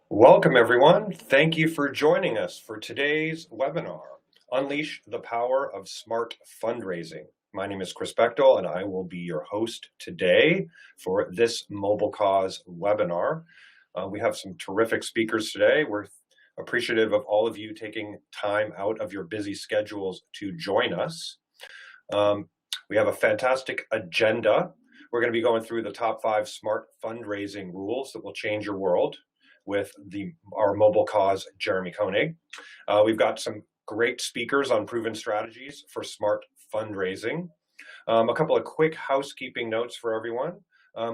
Welcome, everyone. Thank you for joining us for today's webinar, Unleash the Power of Smart Fundraising. My name is Chris Bechtel, and I will be your host today for this MobileCause webinar. We have some terrific speakers today. We're appreciative of all of you taking time out of your busy schedules to join us. We have a fantastic agenda. We're going to be going through the top 5 smart fundraising rules that will change your world with our MobileCause Jeremy Koenig. We've got some great speakers on proven strategies for smart fundraising. A couple of quick housekeeping notes for everyone.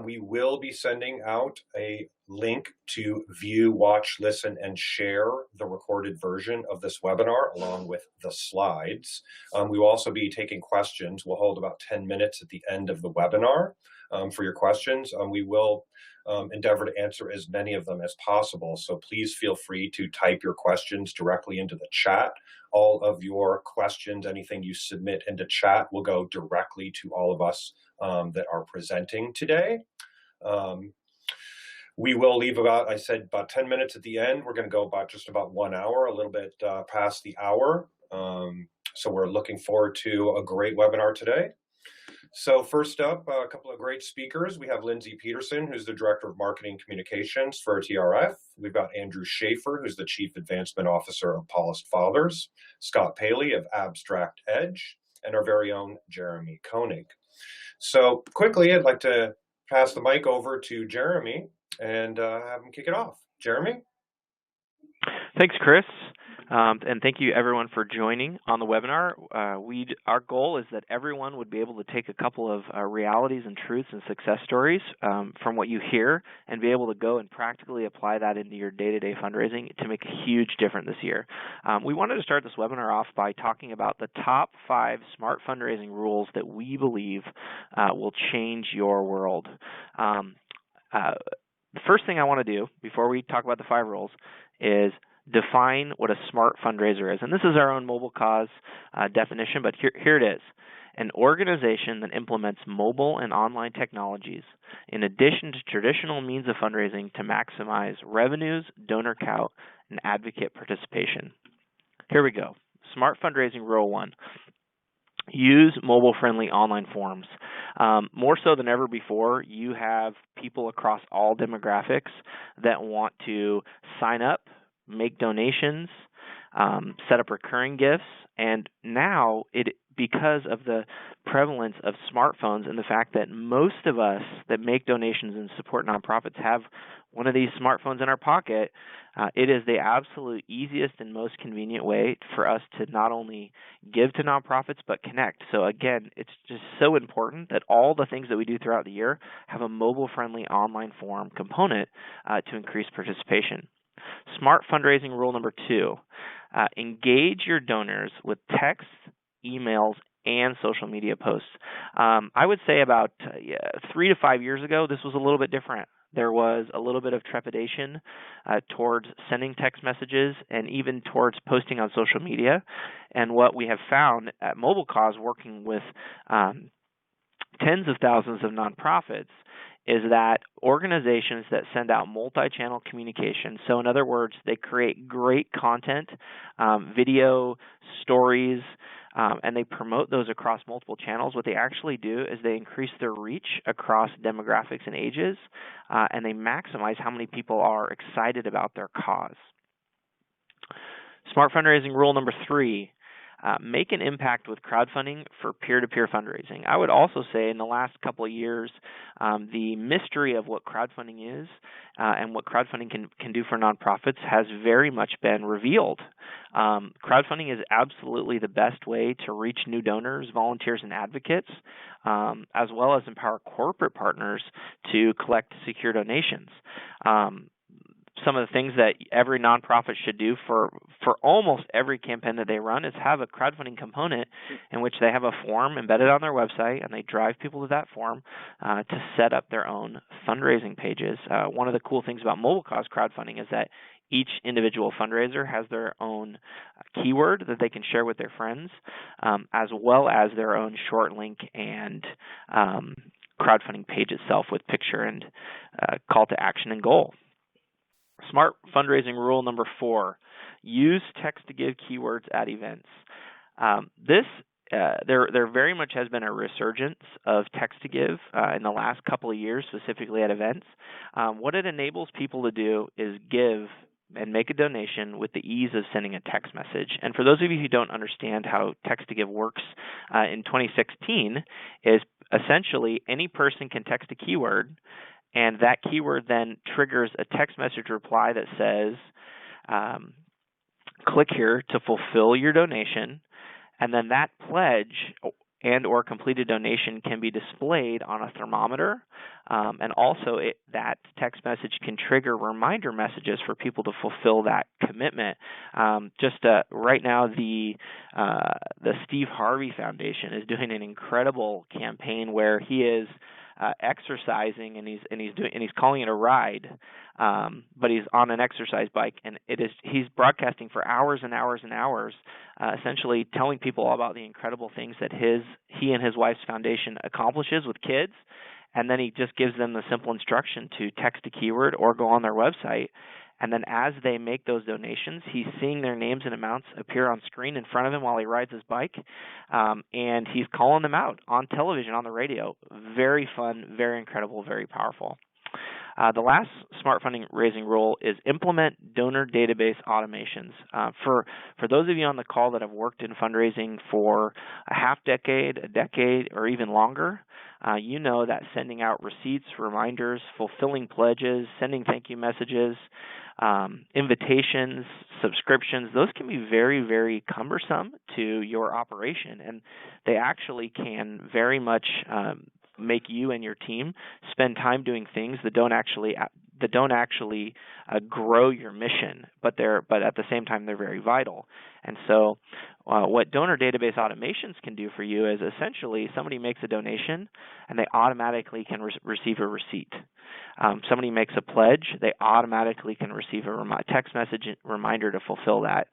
We will be sending out a link to view, watch, listen, and share the recorded version of this webinar along with the slides. We will also be taking questions. We'll hold about 10 minutes at the end of the webinar for your questions. We will endeavor to answer as many of them as possible. So please feel free to type your questions directly into the chat. All of your questions, anything you submit into chat, will go directly to all of us that are presenting today. We will leave about 10 minutes at the end. We're going to go just about 1 hour, a little bit past the hour. So we're looking forward to a great webinar today. So first up, a couple of great speakers. We have Lindsey Petersen, who's the Director of Marketing Communications for TRF. We've got Andrew Shafer, who's the Chief Advancement Officer of Paulist Fathers, Scott Paley of Abstract Edge, and our very own Jeremy Koenig. So quickly, I'd like to pass the mic over to Jeremy and have him kick it off. Jeremy? Thanks, Chris. And thank you, everyone, for joining on the webinar. Our goal is that everyone would be able to take a couple of realities and truths and success stories from what you hear and be able to go and practically apply that into your day-to-day fundraising to make a huge difference this year. We wanted to start this webinar off by talking about the top 5 smart fundraising rules that we believe will change your world. The first thing I want to do before we talk about the 5 rules is define what a smart fundraiser is. And this is our own MobileCause definition, but here it is. An organization that implements mobile and online technologies in addition to traditional means of fundraising to maximize revenues, donor count, and advocate participation. Here we go. Smart fundraising rule 1. Use mobile-friendly online forums. More so than ever before, you have people across all demographics that want to sign up, make donations, set up recurring gifts, and now because of the prevalence of smartphones and the fact that most of us that make donations and support nonprofits have one of these smartphones in our pocket, it is the absolute easiest and most convenient way for us to not only give to nonprofits but connect. So again, it's just so important that all the things that we do throughout the year have a mobile-friendly online forum component to increase participation. Smart fundraising rule number 2, engage your donors with text, emails, and social media posts. I would say about 3 to 5 years ago, this was a little bit different. There was a little bit of trepidation towards sending text messages and even towards posting on social media. And what we have found at MobileCause, working with tens of thousands of nonprofits, is that organizations that send out multi-channel communication, so in other words, they create great content, video, stories, and they promote those across multiple channels. What they actually do is they increase their reach across demographics and ages, and they maximize how many people are excited about their cause. Smart fundraising rule number 3. Make an impact with crowdfunding for peer-to-peer fundraising. I would also say in the last couple of years, the mystery of what crowdfunding is and what crowdfunding can do for nonprofits has very much been revealed. Crowdfunding is absolutely the best way to reach new donors, volunteers, and advocates, as well as empower corporate partners to collect secure donations. Some of the things that every nonprofit should do for almost every campaign that they run is have a crowdfunding component in which they have a form embedded on their website, and they drive people to that form to set up their own fundraising pages. One of the cool things about MobileCause crowdfunding is that each individual fundraiser has their own keyword that they can share with their friends, as well as their own short link and crowdfunding page itself with picture and call to action and goal. Smart fundraising rule number 4, use text to give keywords at events. There very much has been a resurgence of text to give in the last couple of years, specifically at events. What it enables people to do is give and make a donation with the ease of sending a text message. And for those of you who don't understand how text to give works, in 2016 is essentially any person can text a keyword, and that keyword then triggers a text message reply that says, click here to fulfill your donation, and then that pledge and or completed donation can be displayed on a thermometer, and also that text message can trigger reminder messages for people to fulfill that commitment. Right now, the Steve Harvey Foundation is doing an incredible campaign where he is exercising, and he's calling it a ride, but he's on an exercise bike, and he's broadcasting for hours and hours and hours, essentially telling people all about the incredible things that he and his wife's foundation accomplishes with kids, and then he just gives them the simple instruction to text a keyword or go on their website. And then as they make those donations, he's seeing their names and amounts appear on screen in front of him while he rides his bike, and he's calling them out on television, on the radio. Very fun, very incredible, very powerful. The last smart fundraising rule is implement donor database automations. For those of you on the call that have worked in fundraising for a half decade, a decade, or even longer, you know that sending out receipts, reminders, fulfilling pledges, sending thank you messages, invitations, subscriptions, those can be very, very cumbersome to your operation, and they actually can very much make you and your team spend time doing things that don't actually grow your mission, but at the same time they're very vital. And so what donor database automations can do for you is essentially somebody makes a donation and they automatically can receive a receipt. Somebody makes a pledge, they automatically can receive a text message reminder to fulfill that.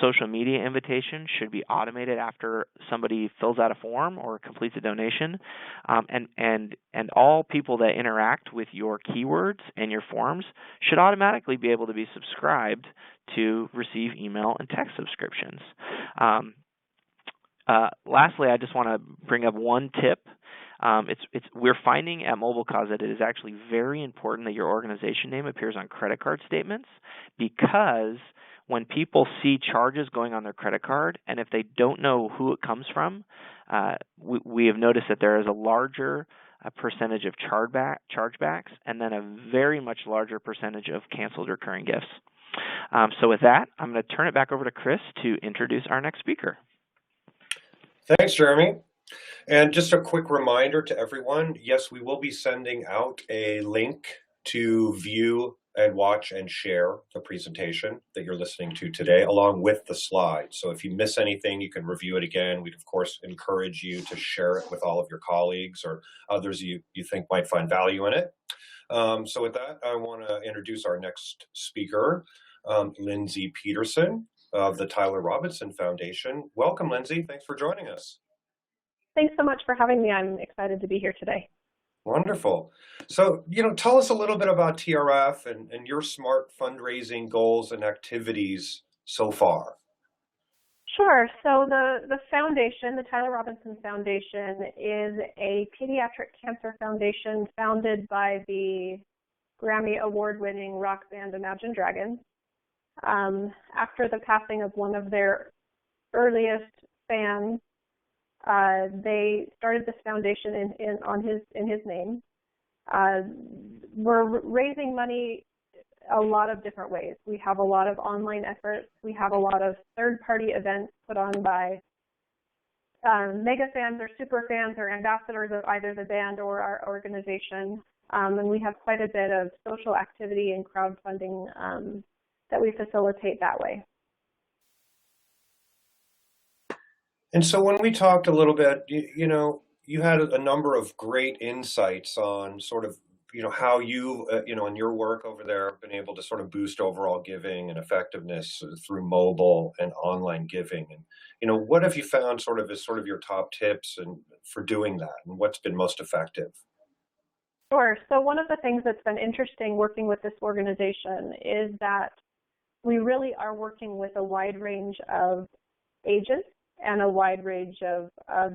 Social media invitation should be automated after somebody fills out a form or completes a donation. And all people that interact with your keywords and your forms should automatically be able to be subscribed to receive email and text subscriptions. Lastly, I just want to bring up one tip. We're finding at MobileCause that it is actually very important that your organization name appears on credit card statements, because when people see charges going on their credit card, and if they don't know who it comes from, we have noticed that there is a larger percentage of chargebacks, and then a very much larger percentage of canceled recurring gifts. So with that, I'm going to turn it back over to Chris to introduce our next speaker. Thanks, Jeremy. And just a quick reminder to everyone, yes, we will be sending out a link to view and watch and share the presentation that you're listening to today, along with the slides. So if you miss anything, you can review it again. We'd, of course, encourage you to share it with all of your colleagues or others you think might find value in it. So with that, I want to introduce our next speaker, Lindsey Petersen of the Tyler Robinson Foundation. Welcome, Lindsey. Thanks for joining us. Thanks so much for having me. I'm excited to be here today. Wonderful. So, tell us a little bit about TRF and your smart fundraising goals and activities so far. Sure. So the foundation, the Tyler Robinson Foundation, is a pediatric cancer foundation founded by the Grammy award-winning rock band Imagine Dragons. After the passing of one of their earliest fans, they started this foundation in his name. We're raising money a lot of different ways. We have a lot of online efforts. We have a lot of third-party events put on by mega fans or super fans or ambassadors of either the band or our organization. And we have quite a bit of social activity and crowdfunding that we facilitate that way. And so when we talked a little bit, you had a number of great insights on sort of, how you, in your work over there, have been able to sort of boost overall giving and effectiveness through mobile and online giving. And, what have you found as your top tips and for doing that, and what's been most effective? Sure. So one of the things that's been interesting working with this organization is that we really are working with a wide range of ages and a wide range of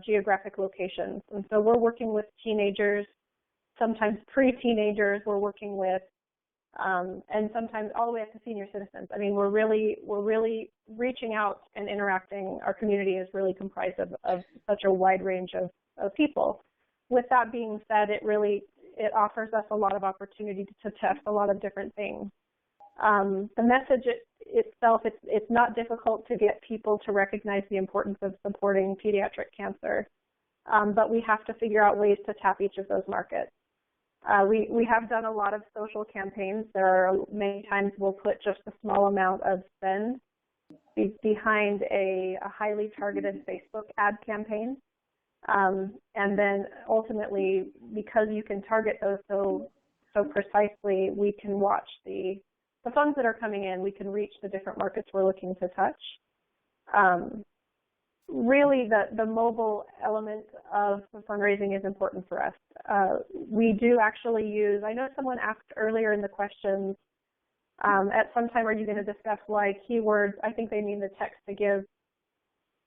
geographic locations. And so we're working with teenagers, sometimes pre-teenagers, we're working with, and sometimes all the way up to senior citizens. I mean, we're really reaching out and interacting. Our community is really comprised of such a wide range of people. With that being said, it offers us a lot of opportunity to test a lot of different things. The message itself, it's not difficult to get people to recognize the importance of supporting pediatric cancer, but we have to figure out ways to tap each of those markets. We have done a lot of social campaigns. There are many times we'll put just a small amount of spend behind a highly targeted Facebook ad campaign. And then ultimately, because you can target those so precisely, we can watch the funds that are coming in. We can reach the different markets we're looking to touch. Really, the mobile element of fundraising is important for us. We do actually use, I know someone asked earlier in the questions, at some time are you going to discuss why keywords, I think they mean the text to give,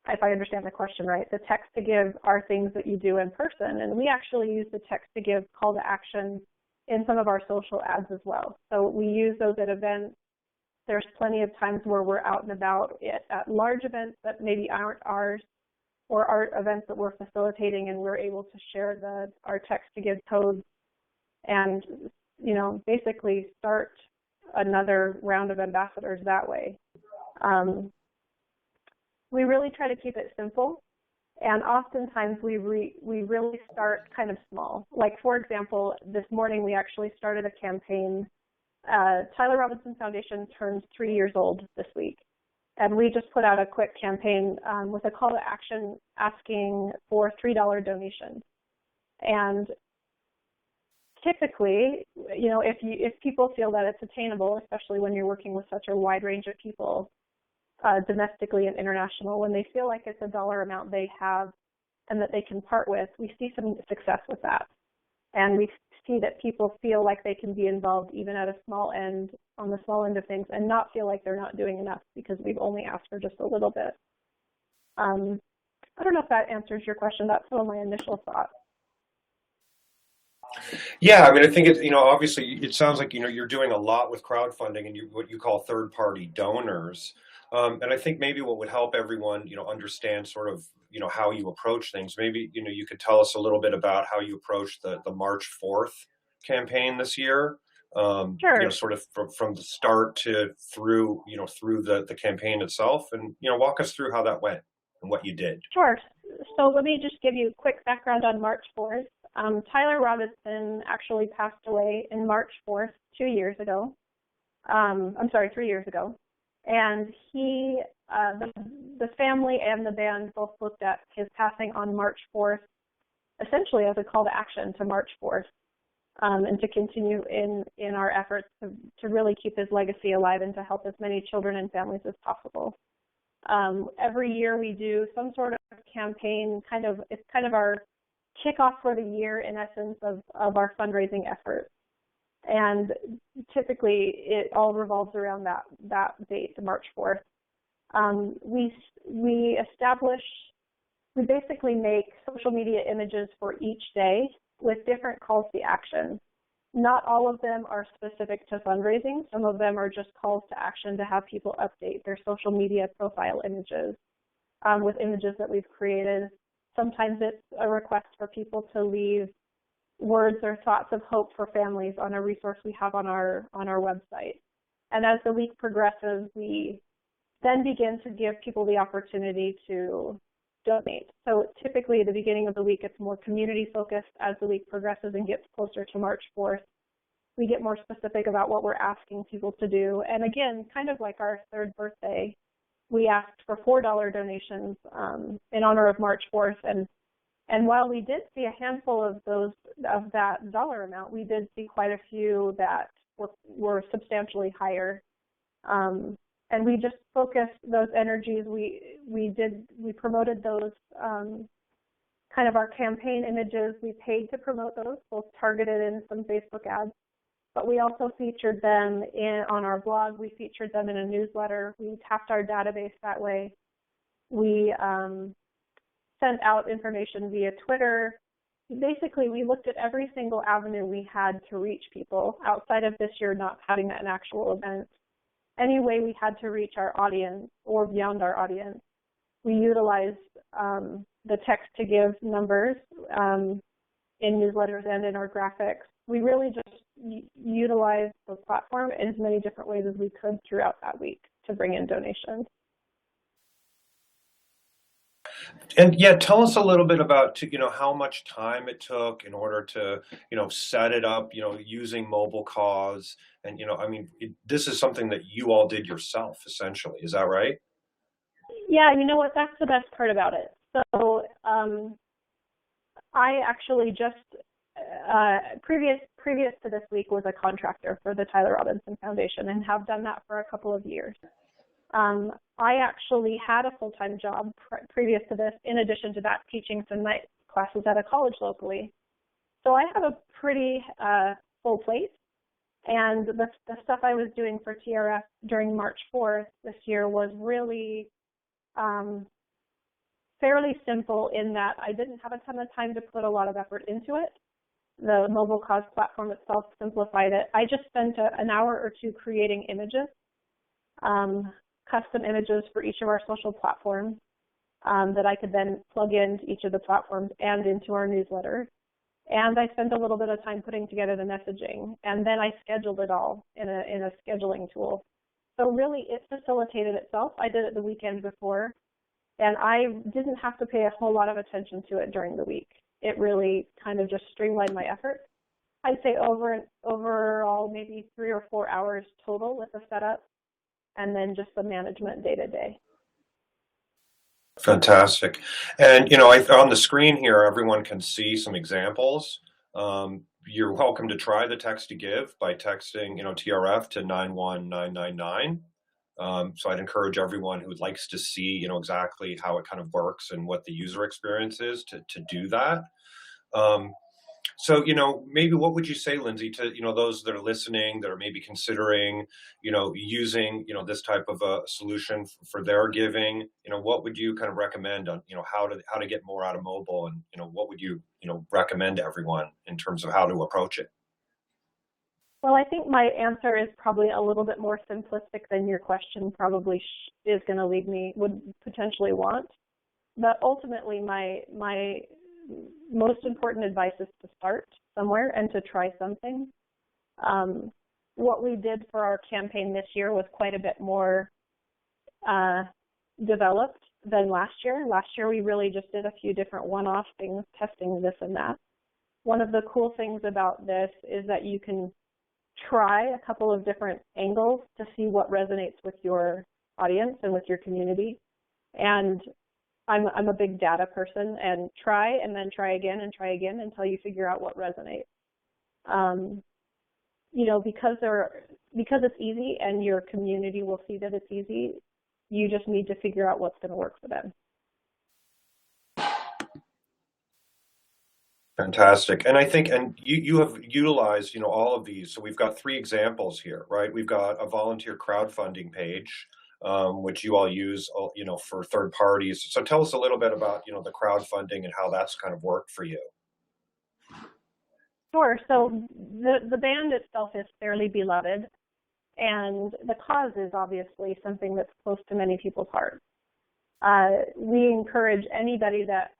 if I understand the question right, the text to give are things that you do in person, and we actually use the text to give call to action in some of our social ads as well. So we use those at events. There's plenty of times where we're out and about at large events that maybe aren't ours, or art events that we're facilitating, and we're able to share our text to give codes and, basically start another round of ambassadors that way. We really try to keep it simple, and oftentimes we really start kind of small. Like, for example, this morning we actually started a campaign. Tyler Robinson Foundation turns 3 years old this week, and we just put out a quick campaign with a call to action asking for $3 donations. And typically, if people feel that it's attainable, especially when you're working with such a wide range of people, domestically and international, when they feel like it's a dollar amount they have and that they can part with, we see some success with that. And we see that people feel like they can be involved even at on the small end of things, and not feel like they're not doing enough because we've only asked for just a little bit. I don't know if that answers your question. That's some of my initial thoughts. Yeah, I mean, I think it's, obviously it sounds like, you're doing a lot with crowdfunding and what you call third-party donors. And I think maybe what would help everyone, understand sort of, how you approach things. Maybe, you could tell us a little bit about how you approached the March 4th campaign this year. Sure. Sort of from the start to through the campaign itself, and, walk us through how that went and what you did. Sure. So let me just give you a quick background on March 4th. Tyler Robinson actually passed away in March 4th 3 years ago. And he, the family and the band both looked at his passing on March 4th essentially as a call to action to March 4th, and to continue in our efforts to really keep his legacy alive and to help as many children and families as possible. Every year we do some sort of campaign, it's kind of our kickoff for the year, in essence, of our fundraising efforts. And typically it all revolves around that date, March 4th. We basically make social media images for each day with different calls to action. Not all of them are specific to fundraising. Some of them are just calls to action to have people update their social media profile images with images that we've created. Sometimes it's a request for people to leave words or thoughts of hope for families on a resource we have on our website. And as the week progresses, we then begin to give people the opportunity to donate. So typically at the beginning of the week, it's more community focused. As the week progresses and gets closer to March 4th, we get more specific about what we're asking people to do. And again, kind of like our third birthday, we asked for $4 donations in honor of March 4th. And while we did see a handful of that dollar amount, we did see quite a few that were substantially higher. And we just focused those energies. We promoted those kind kind of our campaign images. We paid to promote those, both targeted and some Facebook ads. But we also featured them on our blog. We featured them in a newsletter. We tapped our database that way. We sent out information via Twitter. Basically, we looked at every single avenue we had to reach people outside of this year not having an actual event. Any way we had to reach our audience or beyond our audience. We utilized the text-to-give numbers in newsletters and in our graphics. We really just utilized the platform in as many different ways as we could throughout that week to bring in donations. And yeah, tell us a little bit about, how much time it took in order to, set it up, using MobileCause. And, this is something that you all did yourself, essentially. Is that right? Yeah, you know what? That's the best part about it. So I actually just, previous to this week, was a contractor for the Tyler Robinson Foundation and have done that for a couple of years. I actually had a full-time job previous to this, in addition to that, teaching some night classes at a college locally. So I have a pretty full plate, and the stuff I was doing for TRF during March 4th this year was really fairly simple in that I didn't have a ton of time to put a lot of effort into it. The MobileCause platform itself simplified it. I just spent an hour or two creating images, custom images for each of our social platforms that I could then plug into each of the platforms and into our newsletter. And I spent a little bit of time putting together the messaging, and then I scheduled it all in a scheduling tool. So really, it facilitated itself. I did it the weekend before, and I didn't have to pay a whole lot of attention to it during the week. It really kind of just streamlined my effort. I'd say overall maybe 3 or 4 hours total with the setup, and then just the management day-to-day. Fantastic. And, on the screen here, everyone can see some examples. You're welcome to try the text to give by texting, TRF to 91999. So I'd encourage everyone who likes to see, exactly how it kind of works and what the user experience is to do that. So, maybe what would you say, Lindsey, to, those that are listening that are maybe considering, using, this type of a solution for their giving? What would you kind of recommend on, how to get more out of mobile, and, what would you, recommend to everyone in terms of how to approach it? Well, I think my answer is probably a little bit more simplistic than your question probably is going to would potentially want. But ultimately, my most important advice is to start somewhere and to try something. What we did for our campaign this year was quite a bit more developed than last year. Last year, we really just did a few different one-off things, testing this and that. One of the cool things about this is that you can try a couple of different angles to see what resonates with your audience and with your community. And I'm a big data person, and try and then try again until you figure out what resonates. Because it's easy and your community will see that it's easy, you just need to figure out what's going to work for them. Fantastic. And I think, and you have utilized, all of these. So we've got 3 examples here, right? We've got a volunteer crowdfunding page, which you all use, for third parties. So tell us a little bit about, the crowdfunding and how that's kind of worked for you. Sure. So the band itself is fairly beloved, and the cause is obviously something that's close to many people's hearts. We encourage anybody that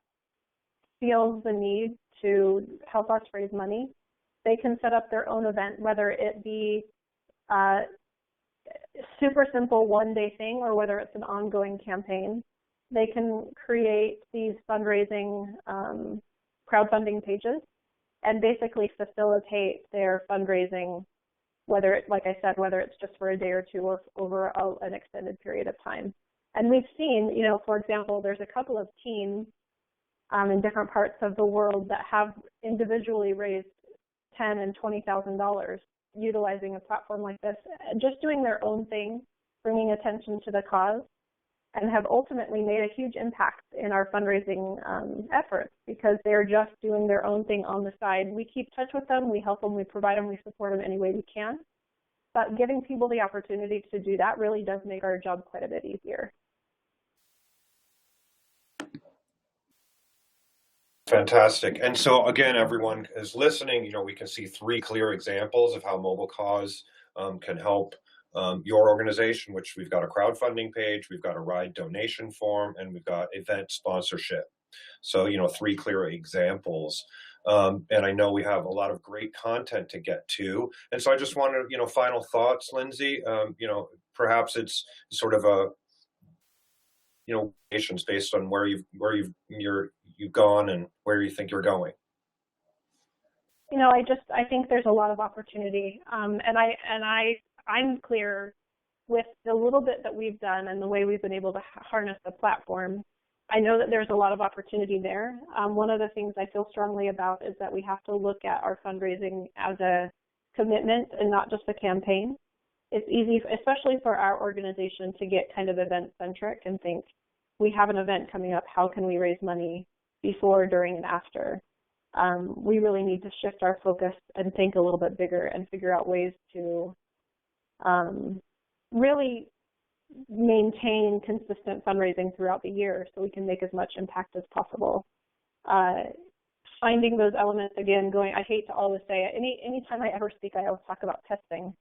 feels the need to help us raise money. They can set up their own event, whether it be a super simple one-day thing or whether it's an ongoing campaign. They can create these fundraising crowdfunding pages and basically facilitate their fundraising, whether it's just for a day or two or over an extended period of time. And we've seen, for example, there's a couple of teams in different parts of the world that have individually raised $10,000 and $20,000 utilizing a platform like this, just doing their own thing, bringing attention to the cause. and have ultimately made a huge impact in our fundraising efforts because they're just doing their own thing on the side. We keep touch with them, we help them, we provide them, we support them any way we can. But giving people the opportunity to do that really does make our job quite a bit easier. Fantastic. And so again, everyone is listening, we can see 3 clear examples of how MobileCause can help your organization, which we've got a crowdfunding page, we've got a ride donation form, and we've got event sponsorship. So, 3 clear examples. And I know we have a lot of great content to get to. And so I just wanted, final thoughts, Lindsey. Perhaps it's sort of a, patients based on where you've gone and where you think you're going. I think there's a lot of opportunity, and I'm clear with the little bit that we've done and the way we've been able to harness the platform. I know that there's a lot of opportunity there. One of the things I feel strongly about is that we have to look at our fundraising as a commitment and not just a campaign. It's easy, especially for our organization, to get kind of event-centric and think, we have an event coming up, how can we raise money before, during, and after? We really need to shift our focus and think a little bit bigger and figure out ways to really maintain consistent fundraising throughout the year so we can make as much impact as possible. Finding those elements, again, I hate to always say it, anytime I ever speak, I always talk about testing,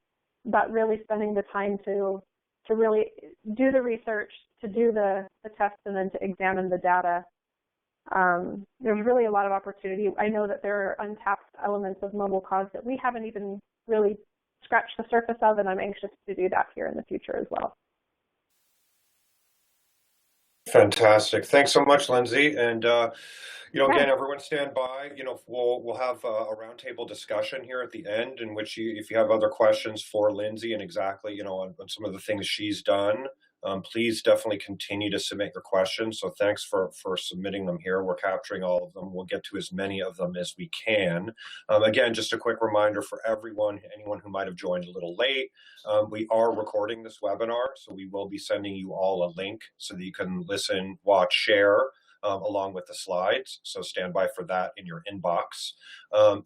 but really spending the time to really do the research, to do the tests, and then to examine the data. There's really a lot of opportunity. I know that there are untapped elements of MobileCause that we haven't even really scratched the surface of, and I'm anxious to do that here in the future as well. Fantastic. Thanks so much, Lindsey. And, again, everyone stand by. We'll have a roundtable discussion here at the end in which if you have other questions for Lindsey and exactly, on some of the things she's done, please definitely continue to submit your questions. So thanks for submitting them here. We're capturing all of them. We'll get to as many of them as we can. Again, just a quick reminder for anyone who might have joined a little late, we are recording this webinar, so we will be sending you all a link so that you can listen, watch, share, along with the slides. So stand by for that in your inbox.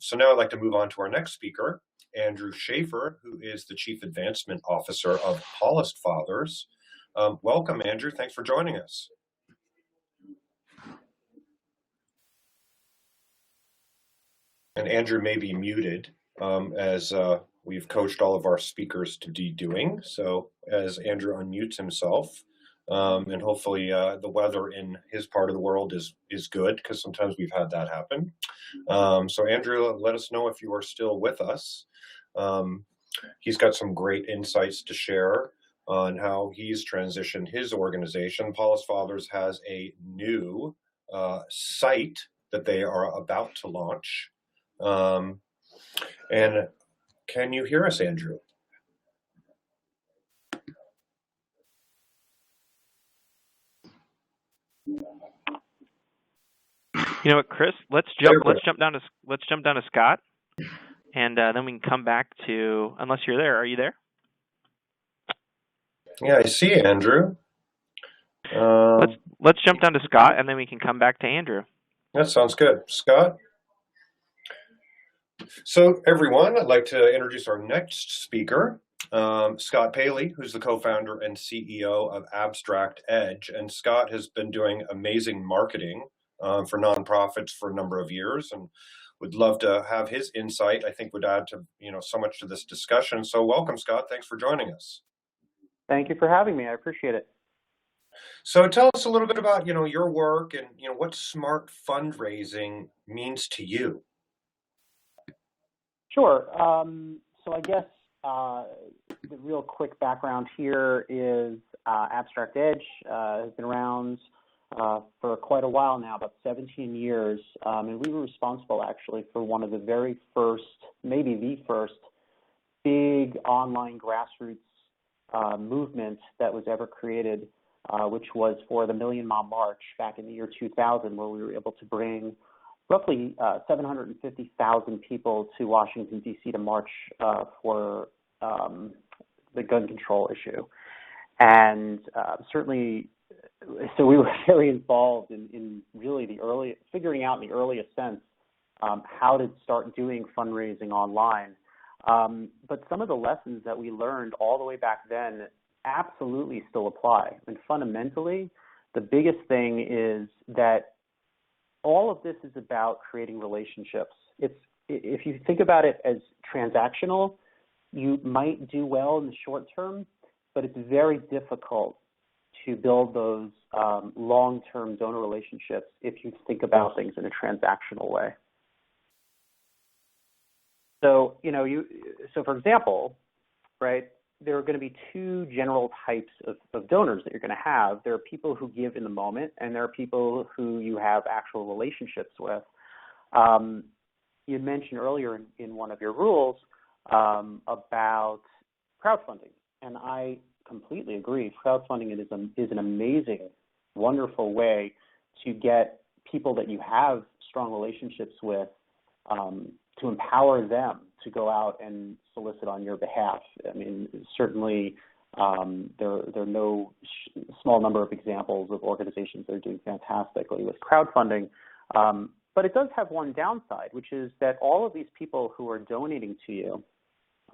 So now I'd like to move on to our next speaker, Andrew Shafer, who is the Chief Advancement Officer of Paulist Fathers. Welcome, Andrew. Thanks for joining us. And Andrew may be muted, as we've coached all of our speakers to be doing. So as Andrew unmutes himself, and hopefully the weather in his part of the world is good, because sometimes we've had that happen. So Andrew, let us know if you are still with us. He's got some great insights to share on how he's transitioned his organization. Paulist Fathers has a new site that they are about to launch. And can you hear us, Andrew? You know what, Chris? Let's jump down to Scott, and then we can come back to. Unless you're there, are you there? Yeah, I see Andrew. Let's jump down to Scott, and then we can come back to Andrew. That sounds good, Scott. So, everyone, I'd like to introduce our next speaker, Scott Paley, who's the co-founder and CEO of Abstract Edge. And Scott has been doing amazing marketing for nonprofits for a number of years, and would love to have his insight. I think would add to so much to this discussion. So, welcome, Scott. Thanks for joining us. Thank you for having me. I appreciate it. So, tell us a little bit about your work and what smart fundraising means to you. Sure. So I guess the real quick background here is Abstract Edge has been around for quite a while now, about 17 years, and we were responsible actually for one of the very first, maybe the first, big online grassroots movement that was ever created, which was for the Million Mile March back in the year 2000, where we were able to bring roughly 750,000 people to Washington, D.C. to march for the gun control issue. And certainly so we were very involved in really figuring out in the earliest sense how to start doing fundraising online. But some of the lessons that we learned all the way back then absolutely still apply. And fundamentally, the biggest thing is that all of this is about creating relationships. If you think about it as transactional, you might do well in the short term, but it's very difficult to build those long-term donor relationships if you think about things in a transactional way. So, so for example, right, there are going to be two general types of donors that you're going to have. There are people who give in the moment, and there are people who you have actual relationships with. You mentioned earlier in one of your rules about crowdfunding, and I completely agree. Crowdfunding is an amazing, wonderful way to get people that you have strong relationships with to empower them to go out and solicit on your behalf. I mean, certainly there are no small number of examples of organizations that are doing fantastically with crowdfunding. But it does have one downside, which is that all of these people who are donating to you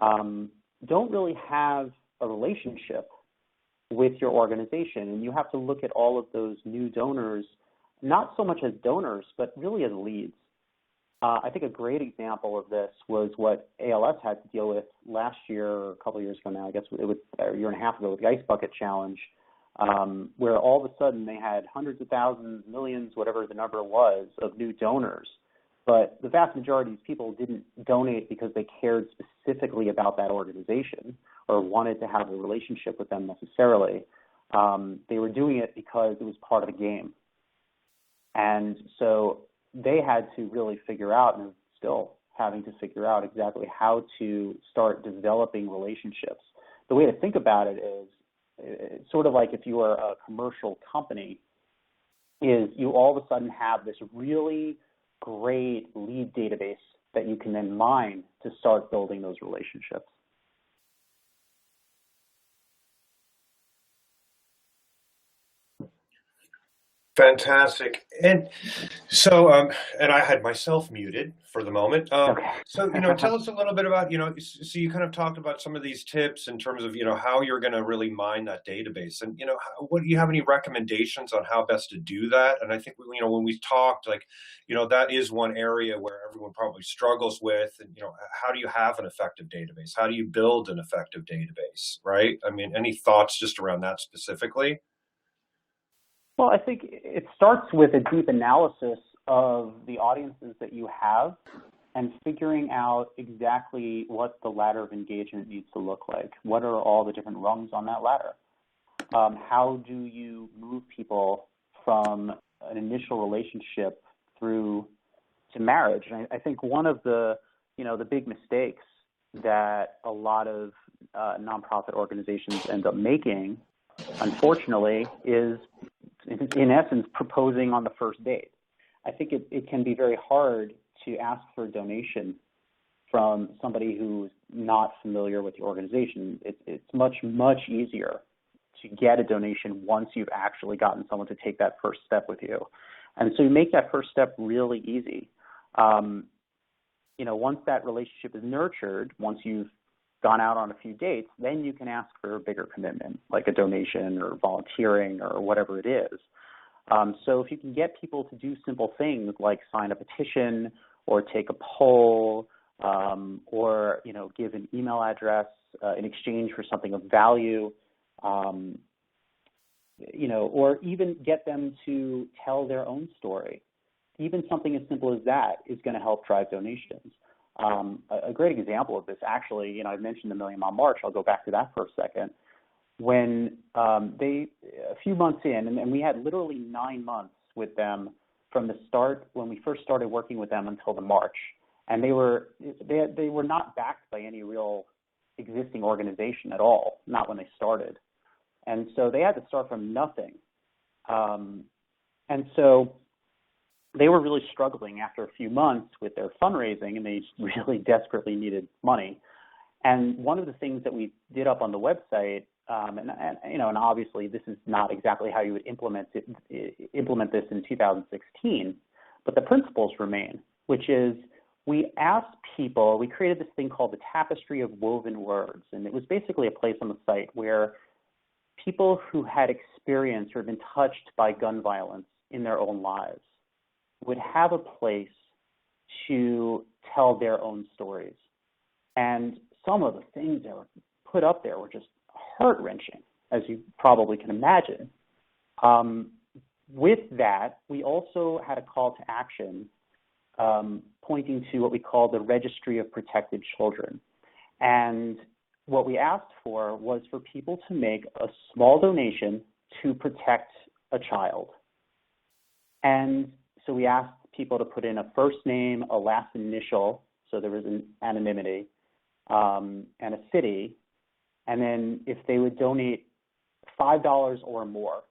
don't really have a relationship with your organization. And you have to look at all of those new donors, not so much as donors, but really as leads. I think a great example of this was what ALS had to deal with last year, or a couple of years ago now, I guess it was a year and a half ago, with the Ice Bucket Challenge, where all of a sudden they had hundreds of thousands, millions, whatever the number was, of new donors. But the vast majority of these people didn't donate because they cared specifically about that organization or wanted to have a relationship with them necessarily. They were doing it because it was part of the game. And so they had to really figure out, and are still having to figure out, exactly how to start developing relationships. The way to think about it is, it's sort of like if you are a commercial company, is you all of a sudden have this really great lead database that you can then mine to start building those relationships. Fantastic. And so, and I had myself muted for the moment. Okay. So, tell us a little bit about, so you kind of talked about some of these tips in terms of, how you're going to really mine that database. And, what do you have any recommendations on how best to do that? And I think, when we talked, that is one area where everyone probably struggles with, and, how do you have an effective database? How do you build an effective database, right? I mean, any thoughts just around that specifically? Well, I think it starts with a deep analysis of the audiences that you have and figuring out exactly what the ladder of engagement needs to look like. What are all the different rungs on that ladder? How do you move people from an initial relationship through to marriage? And I think one of the big mistakes that a lot of nonprofit organizations end up making, unfortunately, is in essence proposing on the first date. I think it can be very hard to ask for a donation from somebody who's not familiar with the organization. It's much, much easier to get a donation once you've actually gotten someone to take that first step with you. And so you make that first step really easy. Once that relationship is nurtured, once you've gone out on a few dates, then you can ask for a bigger commitment, like a donation or volunteering or whatever it is. So if you can get people to do simple things like sign a petition or take a poll or give an email address in exchange for something of value, or even get them to tell their own story. Even something as simple as that is going to help drive donations. A great example of this, actually, I mentioned the Million Mile March. I'll go back to that for a second. When a few months in, and we had literally 9 months with them from the start when we first started working with them until the March, and they were not backed by any real existing organization at all, not when they started, and so they had to start from nothing, and so they were really struggling after a few months with their fundraising, and they really desperately needed money. And one of the things that we did up on the website, and obviously this is not exactly how you would implement this in 2016, but the principles remain, which is we asked people, we created this thing called the Tapestry of Woven Words, and it was basically a place on the site where people who had experienced or been touched by gun violence in their own lives would have a place to tell their own stories. And some of the things that were put up there were just heart-wrenching, as you probably can imagine. With that, we also had a call to action pointing to what we call the Registry of Protected Children. And what we asked for was for people to make a small donation to protect a child. And so we asked people to put in a first name, a last initial, so there was an anonymity, and a city. And then if they would donate $5 or more,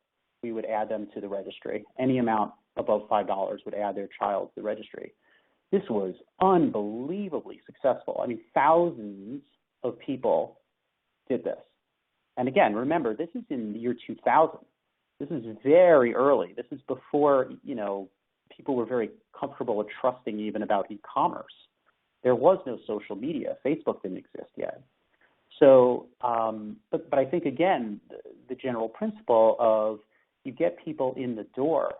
we would add them to the registry. Any amount above $5 would add their child to the registry. This was unbelievably successful. I mean, thousands of people did this. And again, remember, this is in the year 2000. This is very early. This is before, people were very comfortable and trusting even about e-commerce. There was no social media. Facebook didn't exist yet. So, but I think, again, the general principle of you get people in the door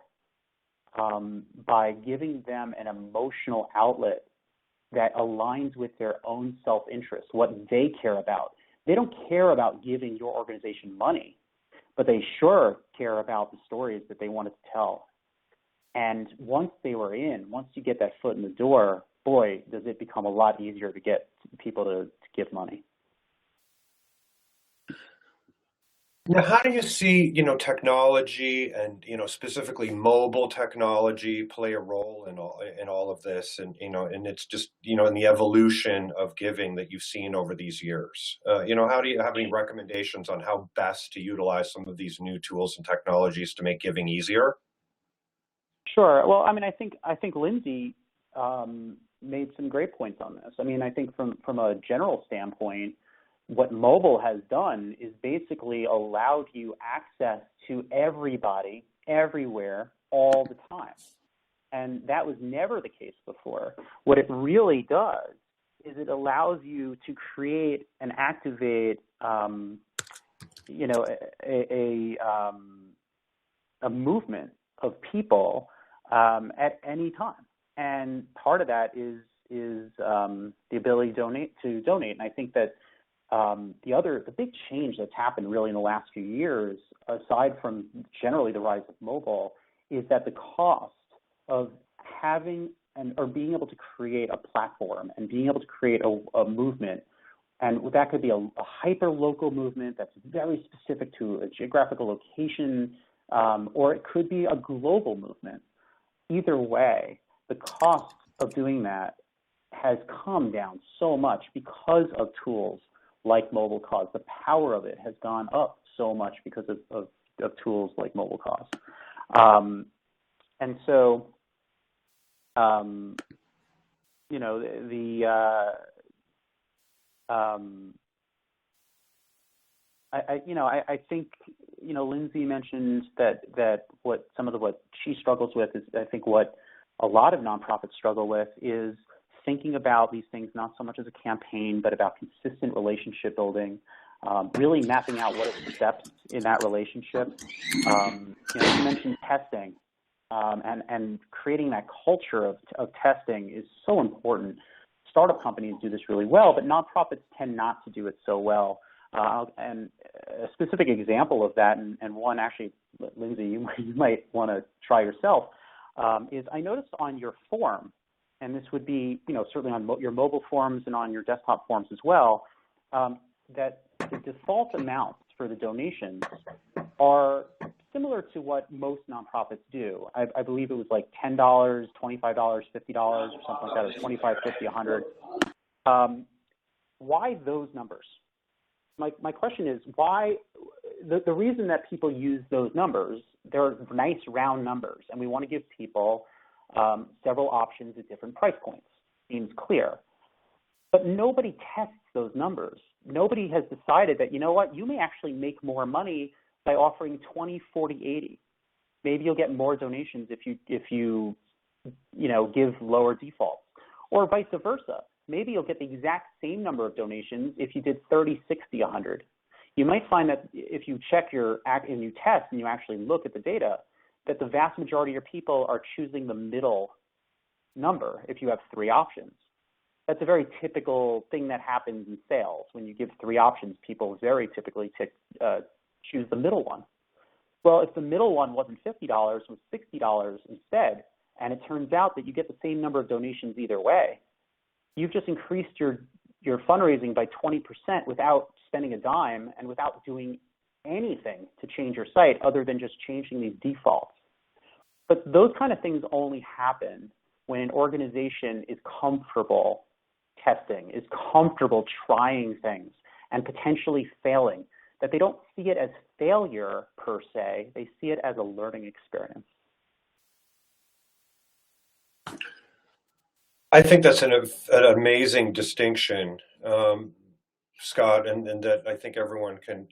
by giving them an emotional outlet that aligns with their own self-interest, what they care about. They don't care about giving your organization money, but they sure care about the stories that they wanted to tell. And once they were in, once you get that foot in the door, boy, does it become a lot easier to get people to give money. Now, how do you see, technology and, specifically mobile technology play a role in all of this, and and it's just, in the evolution of giving that you've seen over these years? How do you have any recommendations on how best to utilize some of these new tools and technologies to make giving easier? Sure. Well, I think Lindsey made some great points on this. I think from a general standpoint, what mobile has done is basically allowed you access to everybody, everywhere, all the time. And that was never the case before. What it really does is it allows you to create and activate, a movement of people at any time. And part of that is the ability to donate. And I think that the big change that's happened really in the last few years, aside from generally the rise of mobile, is that the cost of having or being able to create a platform and being able to create a movement, and that could be a hyper-local movement that's very specific to a geographical location, or it could be a global movement. Either way, the cost of doing that has come down so much because of tools like MobileCause. The power of it has gone up so much because of tools like MobileCause. And so, I think, Lindsey mentioned that what she struggles with is, I think what a lot of nonprofits struggle with is thinking about these things not so much as a campaign, but about consistent relationship building, really mapping out what are the steps in that relationship. You mentioned testing, and creating that culture of testing is so important. Startup companies do this really well, but nonprofits tend not to do it so well. And a specific example of that, and one actually, Lindsey, you might want to try yourself, is I noticed on your form, and this would be, certainly on your mobile forms and on your desktop forms as well, that the default amounts for the donations are similar to what most nonprofits do. I believe it was like $10, $25, $50, or something like that, or $25, $50, $100. Why those numbers? My question is why the reason that people use those numbers, they're nice round numbers, and we want to give people several options at different price points. Seems clear. But nobody tests those numbers. Nobody has decided that, you know what, you may actually make more money by offering 20, 40, 80. Maybe you'll get more donations if you give lower defaults, or vice versa. Maybe you'll get the exact same number of donations if you did 30, 60, 100. You might find that if you check and you test and you actually look at the data, that the vast majority of your people are choosing the middle number if you have 3 options. That's a very typical thing that happens in sales. When you give 3 options, people very typically choose the middle one. Well, if the middle one wasn't $50, it was $60 instead, and it turns out that you get the same number of donations either way, you've just increased your fundraising by 20% without spending a dime and without doing anything to change your site other than just changing these defaults. But those kind of things only happen when an organization is comfortable testing, is comfortable trying things and potentially failing, that they don't see it as failure per se, they see it as a learning experience. I think that's an amazing distinction, Scott, and that I think everyone can,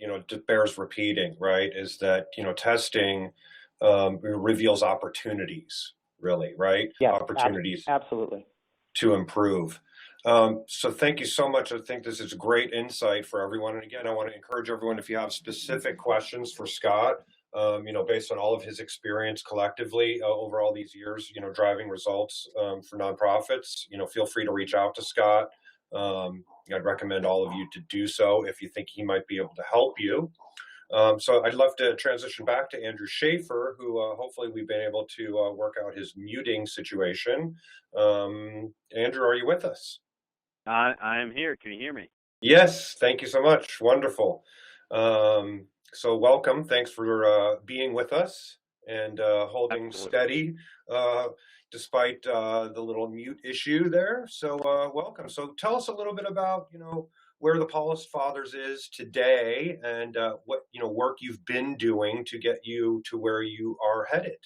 bears repeating, right, is that, testing reveals opportunities, really, right? Yeah, opportunities absolutely to improve. So thank you so much. I think this is great insight for everyone. And again, I want to encourage everyone, if you have specific questions for Scott, based on all of his experience collectively over all these years, driving results for nonprofits, feel free to reach out to Scott. I'd recommend all of you to do so if you think he might be able to help you. So I'd love to transition back to Andrew Shafer, who hopefully we've been able to work out his muting situation. Andrew, are you with us? I am here. Can you hear me? Yes, thank you so much. Wonderful. So welcome. Thanks for being with us and holding steady despite the little mute issue there. So welcome. So tell us a little bit about, where the Paulist Fathers is today and what, work you've been doing to get you to where you are headed.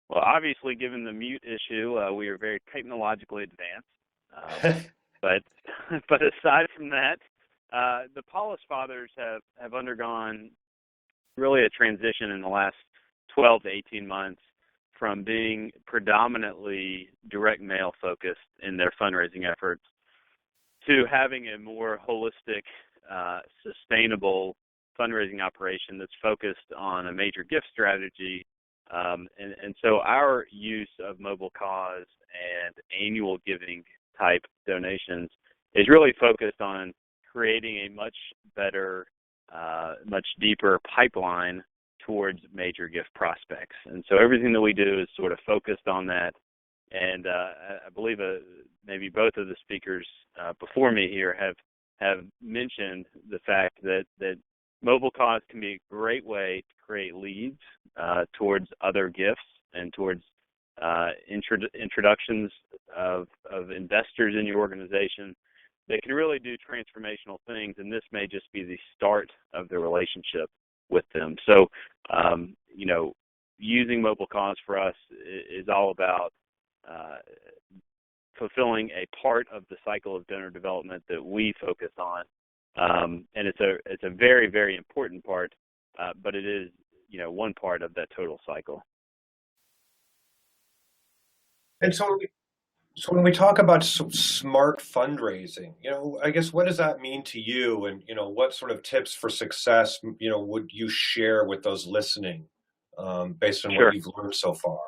Well, obviously, given the mute issue, we are very technologically advanced. But aside from that, the Paulist Fathers have undergone really a transition in the last 12 to 18 months from being predominantly direct mail focused in their fundraising efforts to having a more holistic, sustainable fundraising operation that's focused on a major gift strategy. And so our use of MobileCause and annual giving type donations is really focused on creating a much better, much deeper pipeline towards major gift prospects. And so everything that we do is sort of focused on that. And I believe maybe both of the speakers before me here have mentioned the fact that MobileCause can be a great way to create leads towards other gifts and towards introductions of investors in your organization that can really do transformational things, and this may just be the start of the relationship with them. So, using MobileCause for us is all about fulfilling a part of the cycle of donor development that we focus on, and it's a very, very important part, but it is one part of that total cycle. And so when we talk about smart fundraising, I guess what does that mean to you? And, what sort of tips for success, would you share with those listening based on Sure. what you've learned so far?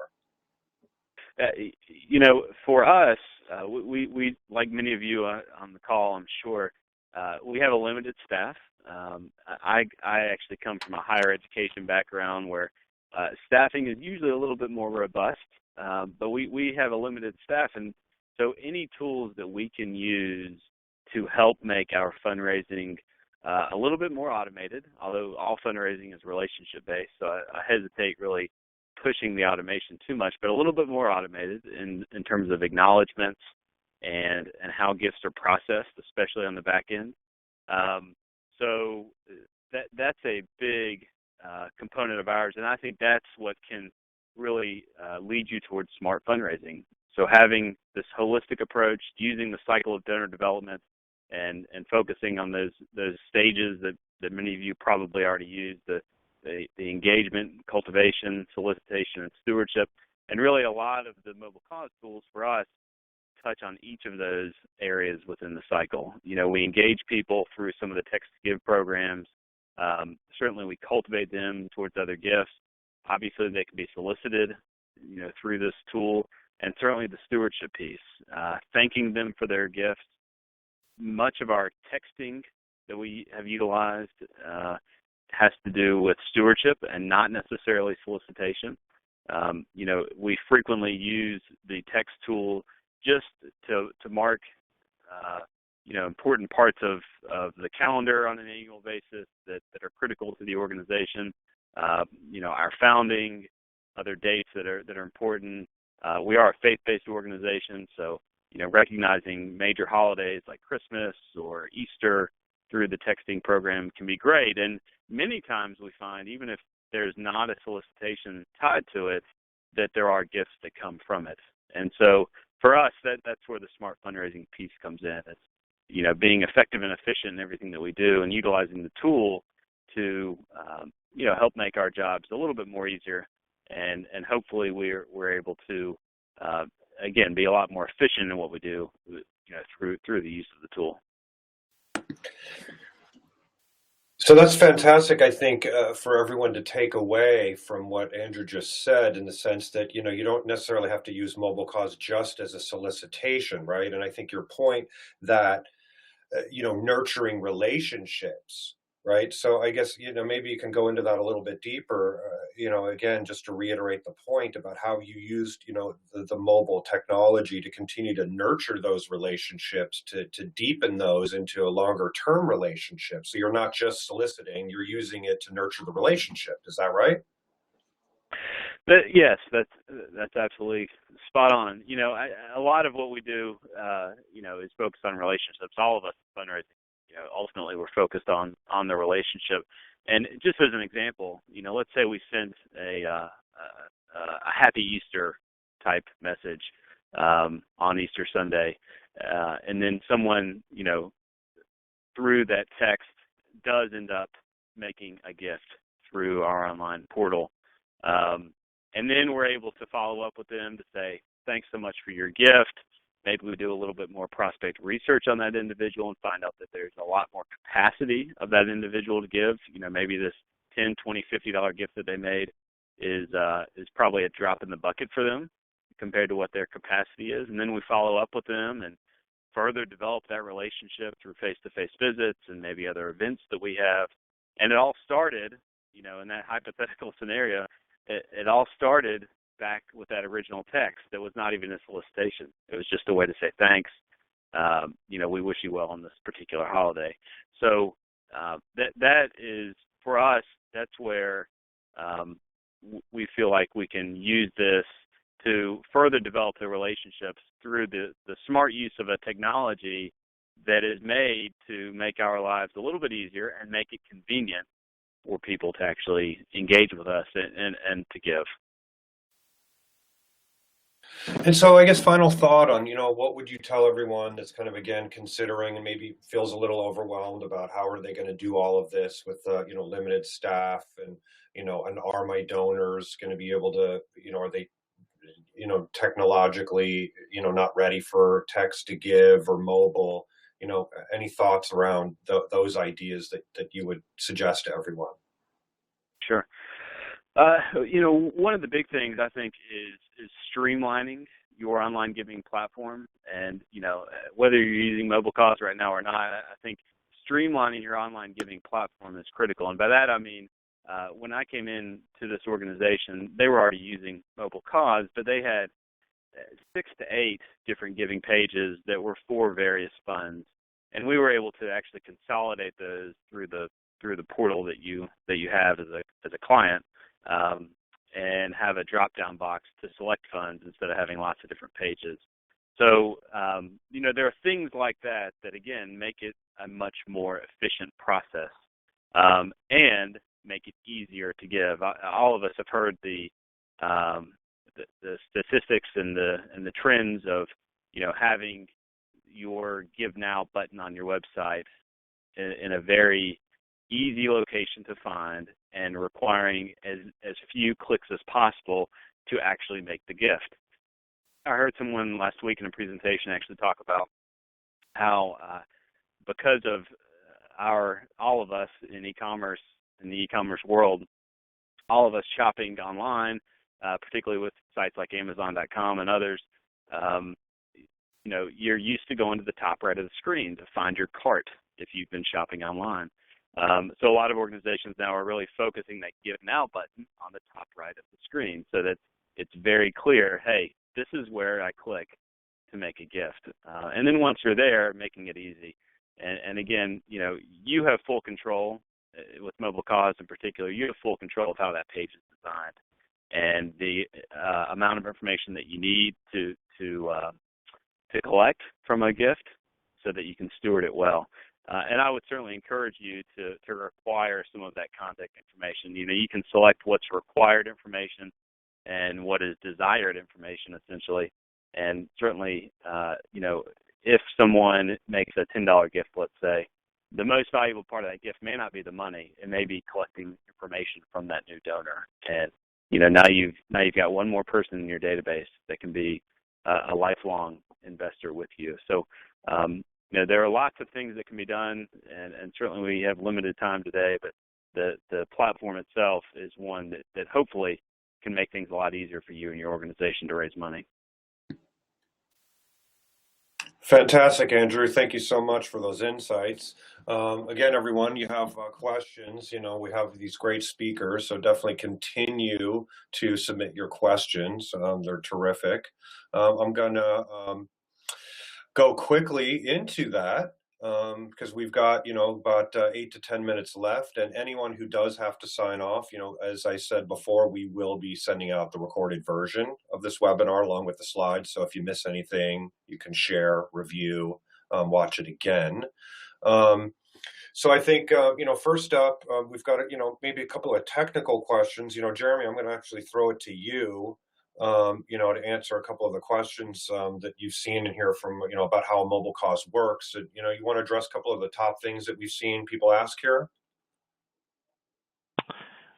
For us, we like many of you on the call, I'm sure, we have a limited staff. I actually come from a higher education background where staffing is usually a little bit more robust. But we have a limited staff, and so any tools that we can use to help make our fundraising a little bit more automated, although all fundraising is relationship-based, so I hesitate really pushing the automation too much, but a little bit more automated in terms of acknowledgments and how gifts are processed, especially on the back end. So that's a big component of ours, and I think that's what can really lead you towards smart fundraising. So having this holistic approach, using the cycle of donor development and focusing on those stages that many of you probably already used, the engagement, cultivation, solicitation, and stewardship. And really a lot of the MobileCause tools for us touch on each of those areas within the cycle. We engage people through some of the text to give programs. Certainly we cultivate them towards other gifts. Obviously they can be solicited, through this tool, and certainly the stewardship piece, thanking them for their gifts. Much of our texting that we have utilized has to do with stewardship and not necessarily solicitation. We frequently use the text tool just to mark, important parts of the calendar on an annual basis that are critical to the organization. Our founding, other dates that are important. We are a faith-based organization, so recognizing major holidays like Christmas or Easter through the texting program can be great. And many times we find, even if there's not a solicitation tied to it, that there are gifts that come from it. And so for us, that's where the smart fundraising piece comes in. It's, being effective and efficient in everything that we do and utilizing the tool to, help make our jobs a little bit more easier. And hopefully we're able to, again, be a lot more efficient in what we do, through the use of the tool. So that's fantastic, I think, for everyone to take away from what Andrew just said, in the sense that, you don't necessarily have to use MobileCause just as a solicitation, right? And I think your point that, nurturing relationships, right? So I guess, maybe you can go into that a little bit deeper, again, just to reiterate the point about how you used, the mobile technology to continue to nurture those relationships, to deepen those into a longer term relationship. So you're not just soliciting, you're using it to nurture the relationship. Is that right? Yes, that's absolutely spot on. A lot of what we do, is focused on relationships. All of us fundraising, ultimately we're focused on the relationship. And just as an example, let's say we sent a Happy Easter type message on Easter Sunday, and then someone, through that text does end up making a gift through our online portal. And then we're able to follow up with them to say, thanks so much for your gift. Maybe we do a little bit more prospect research on that individual and find out that there's a lot more capacity of that individual to give. Maybe this $10, $20, $50 gift that they made is probably a drop in the bucket for them compared to what their capacity is. And then we follow up with them and further develop that relationship through face-to-face visits and maybe other events that we have. And it all started, in that hypothetical scenario, it all started back with that original text that was not even a solicitation. It was just a way to say thanks. We wish you well on this particular holiday. So that is, for us, that's where we feel like we can use this to further develop the relationships through the smart use of a technology that is made to make our lives a little bit easier and make it convenient for people to actually engage with us and to give. And so I guess final thought on, what would you tell everyone that's kind of, again, considering and maybe feels a little overwhelmed about how are they going to do all of this with, limited staff and, and are my donors going to be able to, are they, technologically, not ready for text to give or mobile, any thoughts around those ideas that you would suggest to everyone? Sure. One of the big things I think is streamlining your online giving platform. And, whether you're using MobileCause right now or not, I think streamlining your online giving platform is critical. And by that, I mean, when I came in to this organization, they were already using MobileCause, but they had 6 to 8 different giving pages that were for various funds. And we were able to actually consolidate those through the portal that you have as a client, and have a drop-down box to select funds instead of having lots of different pages. So, there are things like that again, make it a much more efficient process, and make it easier to give. All of us have heard the statistics and the trends of, having your Give Now button on your website in a very easy location to find and requiring as few clicks as possible to actually make the gift. I heard someone last week in a presentation actually talk about how because of all of us in e-commerce, in the e-commerce world, all of us shopping online, particularly with sites like Amazon.com and others, you're used to going to the top right of the screen to find your cart if you've been shopping online. So a lot of organizations now are really focusing that Give Now button on the top right of the screen so that it's very clear, hey, this is where I click to make a gift. And then once you're there, making it easy. And again, you have full control with MobileCause in particular. You have full control of how that page is designed and the amount of information that you need to collect from a gift so that you can steward it well. And I would certainly encourage you to require some of that contact information. You can select what's required information and what is desired information, essentially. And certainly, if someone makes a $10 gift, let's say, the most valuable part of that gift may not be the money. It may be collecting information from that new donor. And, now you've got one more person in your database that can be a lifelong investor with you. So, there are lots of things that can be done, and certainly we have limited time today, but the platform itself is one that hopefully can make things a lot easier for you and your organization to raise money. Fantastic, Andrew. Thank you so much for those insights. Again, everyone, you have questions. We have these great speakers, so definitely continue to submit your questions. They're terrific. I'm going to go quickly into that because we've got, about 8 to 10 minutes left. And anyone who does have to sign off, as I said before, we will be sending out the recorded version of this webinar along with the slides. So if you miss anything, you can share, review, watch it again. So I think, first up, we've got, maybe a couple of technical questions. Jeremy, I'm going to actually throw it to you. To answer a couple of the questions that you've seen in here from, about how MobileCause works. You want to address a couple of the top things that we've seen people ask here?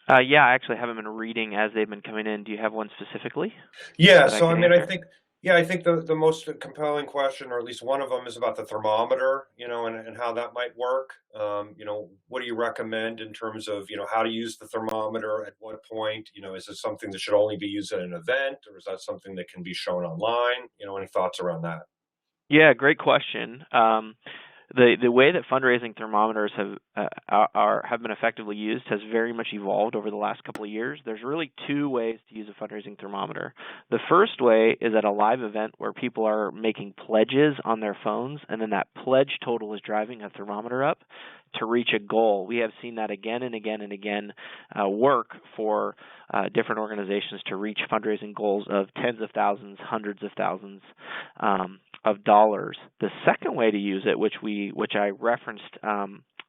Yeah, I actually haven't been reading as they've been coming in. Do you have one specifically? Yeah, so I think the most compelling question, or at least one of them, is about the thermometer, and how that might work. What do you recommend in terms of, how to use the thermometer, at what point, is it something that should only be used at an event, or is that something that can be shown online? Any thoughts around that? Yeah, great question. The way that fundraising thermometers have been effectively used has very much evolved over the last couple of years. There's really two ways to use a fundraising thermometer. The first way is at a live event where people are making pledges on their phones, and then that pledge total is driving a thermometer up to reach a goal. We have seen that again and again and again work for different organizations to reach fundraising goals of tens of thousands, hundreds of thousands of dollars. The second way to use it, which I referenced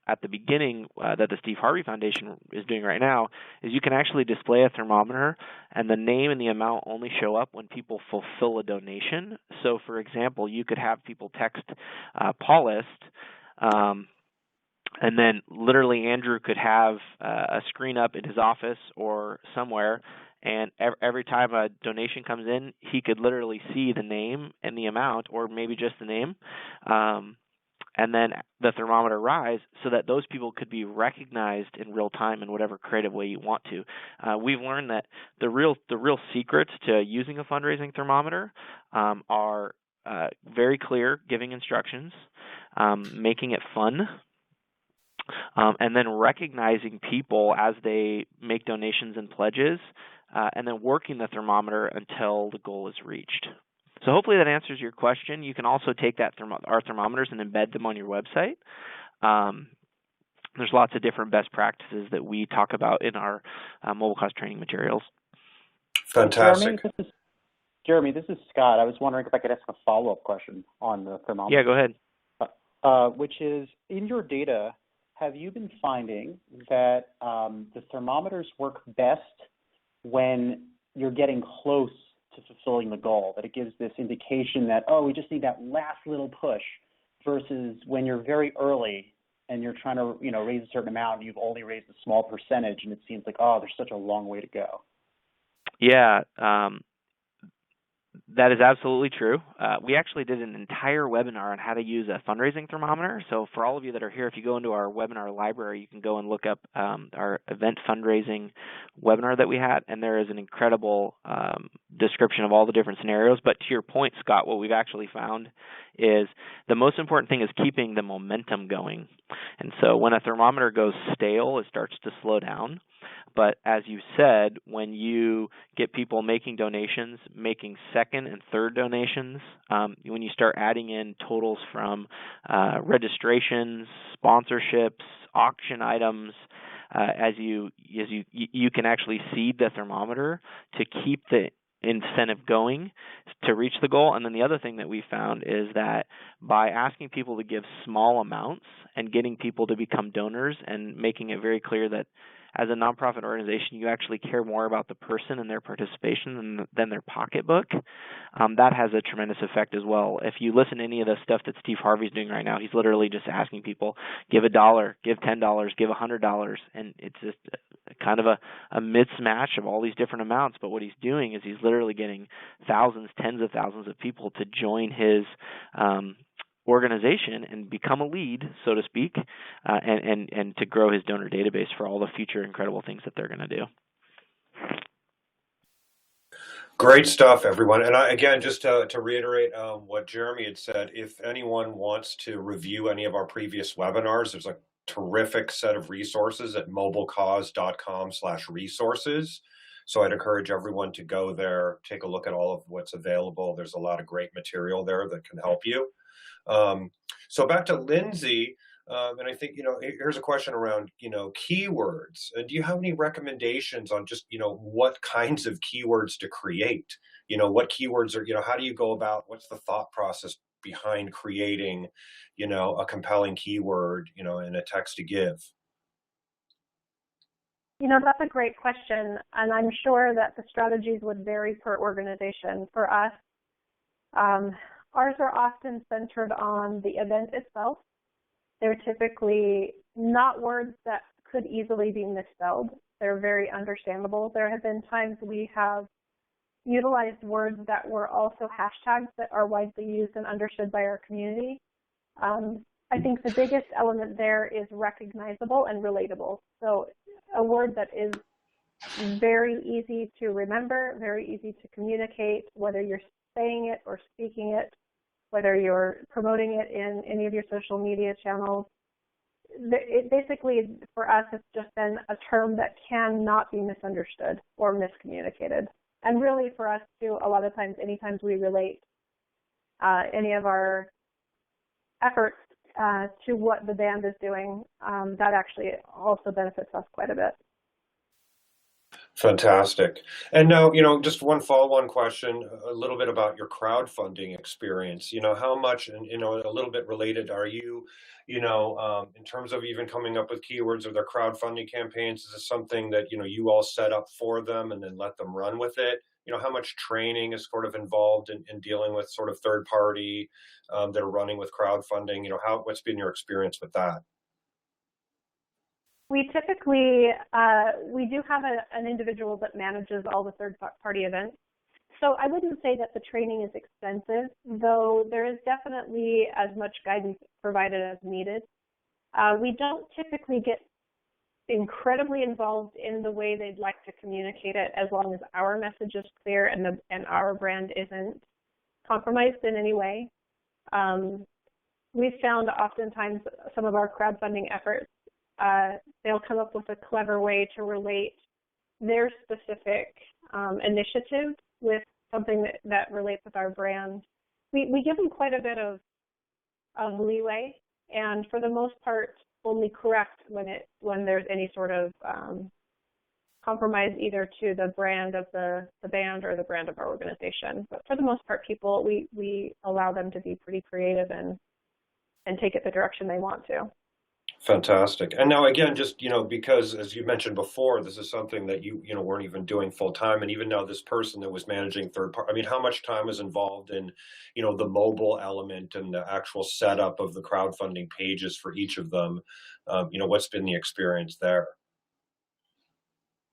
at the beginning that the Steve Harvey Foundation is doing right now, is you can actually display a thermometer and the name and the amount only show up when people fulfill a donation. So, for example, you could have people text Paulist, and then literally Andrew could have a screen up in his office or somewhere, and every time a donation comes in, he could literally see the name and the amount, or maybe just the name, and then the thermometer rise so that those people could be recognized in real time in whatever creative way you want to. We've learned that the real secrets to using a fundraising thermometer are very clear giving instructions, making it fun, and then recognizing people as they make donations and pledges, and then working the thermometer until the goal is reached. So hopefully that answers your question. You can also take that our thermometers and embed them on your website. There's lots of different best practices that we talk about in our MobileCause training materials. Fantastic. Jeremy, this is Scott. I was wondering if I could ask a follow-up question on the thermometer. Yeah, go ahead. Which is, in your data, have you been finding that the thermometers work best when you're getting close to fulfilling the goal, that it gives this indication that, oh, we just need that last little push, versus when you're very early and you're trying to, raise a certain amount and you've only raised a small percentage and it seems like, oh, there's such a long way to go. Yeah, that is absolutely true. We actually did an entire webinar on how to use a fundraising thermometer. So for all of you that are here, if you go into our webinar library, you can go and look up our event fundraising webinar that we had, and there is an incredible description of all the different scenarios. But to your point, Scott, what we've actually found is the most important thing is keeping the momentum going. And so when a thermometer goes stale, it starts to slow down. But as you said, when you get people making donations, making second and third donations, when you start adding in totals from registrations, sponsorships, auction items, as you can actually seed the thermometer to keep the incentive going to reach the goal. And then the other thing that we found is that by asking people to give small amounts and getting people to become donors and making it very clear that as a nonprofit organization, you actually care more about the person and their participation than their pocketbook. That has a tremendous effect as well. If you listen to any of the stuff that Steve Harvey's doing right now, he's literally just asking people, give $1, give $10, give $100, and it's just kind of a mismatch of all these different amounts. But what he's doing is he's literally getting thousands, tens of thousands of people to join his organization and become a lead, so to speak, and to grow his donor database for all the future incredible things that they're going to do. Great stuff, everyone. And again, just to reiterate what Jeremy had said, if anyone wants to review any of our previous webinars, there's a terrific set of resources at mobilecause.com/resources. So I'd encourage everyone to go there, take a look at all of what's available. There's a lot of great material there that can help you. So back to Lindsey, and I think, here's a question around, keywords. Do you have any recommendations on just, what kinds of keywords to create? What keywords are, how do you go about, what's the thought process behind creating, a compelling keyword, in a text to give? That's a great question, and I'm sure that the strategies would vary per organization. For us, ours are often centered on the event itself. They're typically not words that could easily be misspelled. They're very understandable. There have been times we have utilized words that were also hashtags that are widely used and understood by our community. I think the biggest element there is recognizable and relatable. So a word that is very easy to remember, very easy to communicate, whether you're saying it or speaking it, whether you're promoting it in any of your social media channels. It basically, for us, it's just been a term that cannot be misunderstood or miscommunicated. And really, for us, too, a lot of times, anytime we relate any of our efforts to what the band is doing, that actually also benefits us quite a bit. Fantastic. And now, just one follow-on question, a little bit about your crowdfunding experience. How much, and, a little bit related, are you, in terms of even coming up with keywords, or their crowdfunding campaigns? Is this something that, you all set up for them and then let them run with it? How much training is sort of involved in dealing with sort of third party that are running with crowdfunding? What's been your experience with that? We typically, we do have an individual that manages all the third-party events. So I wouldn't say that the training is extensive, though there is definitely as much guidance provided as needed. We don't typically get incredibly involved in the way they'd like to communicate it, as long as our message is clear and our brand isn't compromised in any way. We've found oftentimes some of our crowdfunding efforts, they'll come up with a clever way to relate their specific initiative with something that relates with our brand. We give them quite a bit of leeway, and for the most part, only correct when there's any sort of compromise either to the brand of the band or the brand of our organization. But for the most part, we allow them to be pretty creative and take it the direction they want to. Fantastic. And now again, just, because as you mentioned before, this is something that you weren't even doing full time. And even now this person that was managing third party, I mean, how much time is involved in, the mobile element and the actual setup of the crowdfunding pages for each of them? What's been the experience there?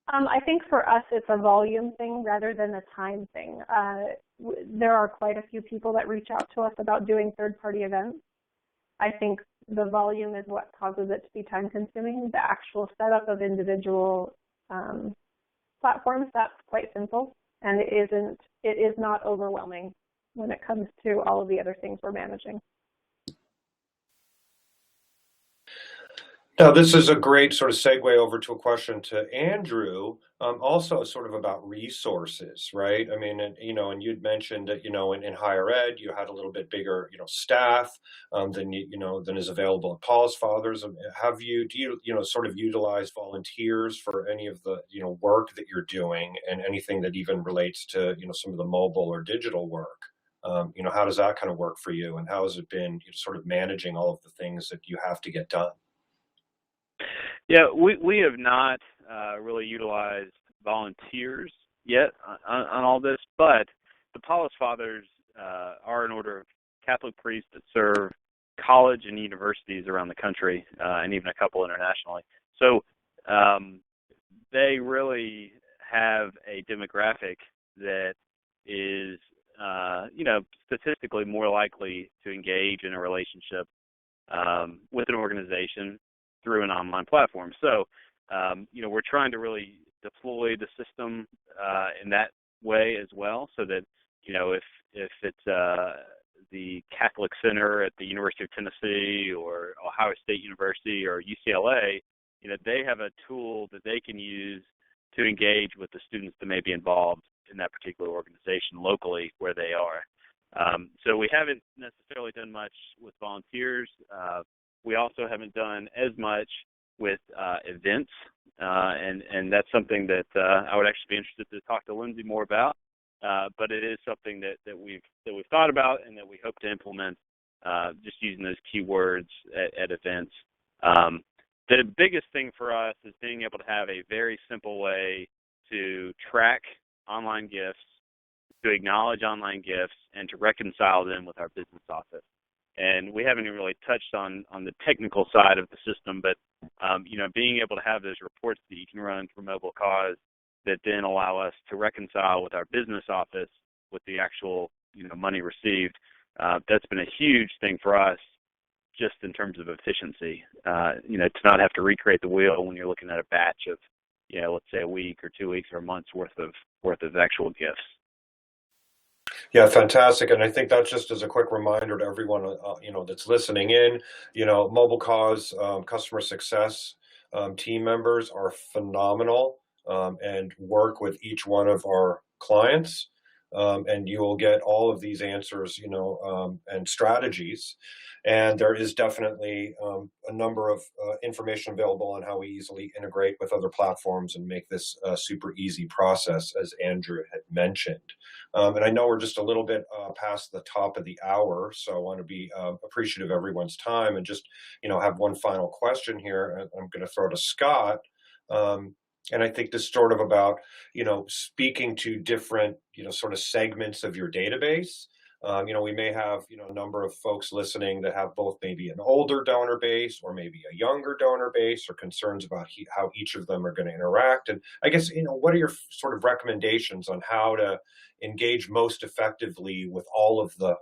I think for us, it's a volume thing rather than a time thing. There are quite a few people that reach out to us about doing third-party events. I think the volume is what causes it to be time-consuming. The actual setup of individual platforms, that's quite simple, and it is not overwhelming when it comes to all of the other things we're managing. Now, this is a great sort of segue over to a question to Andrew, also sort of about resources, right? I mean, and you'd mentioned that, in higher ed, you had a little bit bigger, staff than than is available at Paulist Fathers. Do you sort of utilize volunteers for any of the, work that you're doing, and anything that even relates to, some of the mobile or digital work? How does that kind of work for you, and how has it been sort of managing all of the things that you have to get done? Yeah, we have not really utilized volunteers yet on all this, but the Paulist Fathers are an order of Catholic priests that serve college and universities around the country, and even a couple internationally. So they really have a demographic that is, statistically more likely to engage in a relationship with an organization through an online platform. So, we're trying to really deploy the system in that way as well, so that, if it's the Catholic Center at the University of Tennessee or Ohio State University or UCLA, they have a tool that they can use to engage with the students that may be involved in that particular organization locally where they are. So we haven't necessarily done much with volunteers. We also haven't done as much with events, and that's something that I would actually be interested to talk to Lindsey more about. But it is something that we've thought about and that we hope to implement, just using those keywords at events. The biggest thing for us is being able to have a very simple way to track online gifts, to acknowledge online gifts, and to reconcile them with our business office. And we haven't even really touched on the technical side of the system, but being able to have those reports that you can run for MobileCause that then allow us to reconcile with our business office with the actual money received, that's been a huge thing for us, just in terms of efficiency. To not have to recreate the wheel when you're looking at a batch of, let's say a week or 2 weeks or a month's worth of actual gifts. Yeah, fantastic. And I think that's just as a quick reminder to everyone, that's listening in, MobileCause customer success team members are phenomenal, and work with each one of our clients. And you will get all of these answers, and strategies. And there is definitely a number of information available on how we easily integrate with other platforms and make this a super easy process, as Andrew had mentioned. And I know we're just a little bit past the top of the hour, so I want to be appreciative of everyone's time and just, have one final question here. I'm going to throw to Scott. And I think this is sort of about, speaking to different, sort of segments of your database. We may have, a number of folks listening that have both maybe an older donor base or maybe a younger donor base, or concerns about how each of them are going to interact. And I guess, what are your sort of recommendations on how to engage most effectively with all of the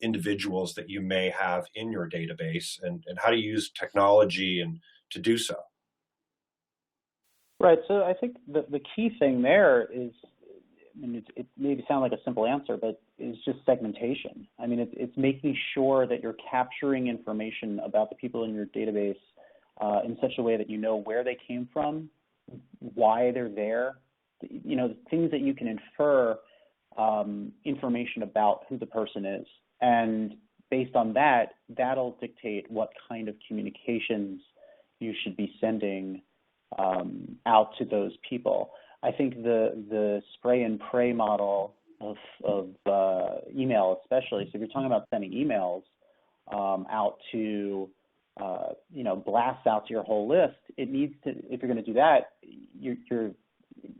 individuals that you may have in your database, and how to use technology and to do so? Right. So I think the key thing there is, it maybe sound like a simple answer, but it's just segmentation. I mean, it's making sure that you're capturing information about the people in your database in such a way that you know where they came from, why they're there, things that you can infer information about who the person is. And based on that, that'll dictate what kind of communications you should be sending out to those people. I think the spray and pray model of email, especially, so if you're talking about sending emails out to blasts out to your whole list, it needs to, if you're going to do that, you're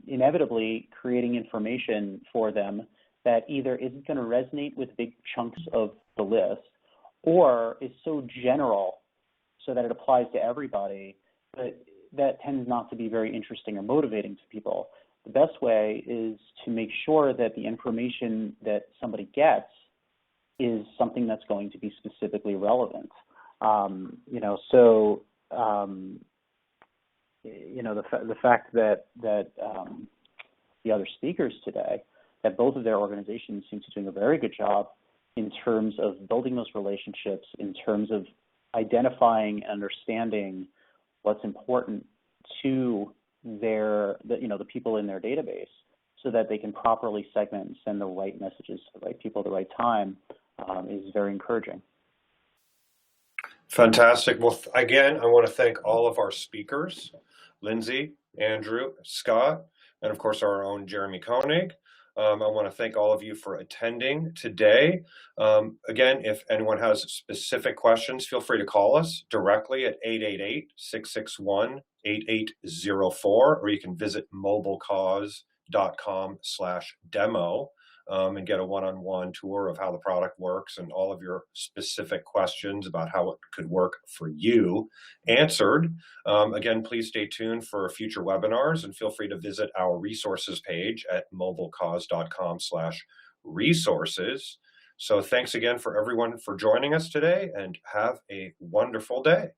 inevitably creating information for them that either isn't going to resonate with big chunks of the list or is so general so that it applies to everybody, but that tends not to be very interesting or motivating to people. The best way is to make sure that the information that somebody gets is something that's going to be specifically relevant. The fact that the other speakers today, that both of their organizations seem to be doing a very good job in terms of building those relationships, in terms of identifying and understanding what's important to the people in their database, so that they can properly segment and send the right messages to the right people at the right time, is very encouraging. Fantastic. Well, again, I want to thank all of our speakers, Lindsey, Andrew, Scott, and of course our own Jeremy Koenig. I want to thank all of you for attending today. Again, if anyone has specific questions, feel free to call us directly at 888-661-8804, or you can visit MobileCause.com/demo and get a one-on-one tour of how the product works and all of your specific questions about how it could work for you answered. Again, please stay tuned for future webinars and feel free to visit our resources page at MobileCause.com/resources. So thanks again for everyone for joining us today, and have a wonderful day.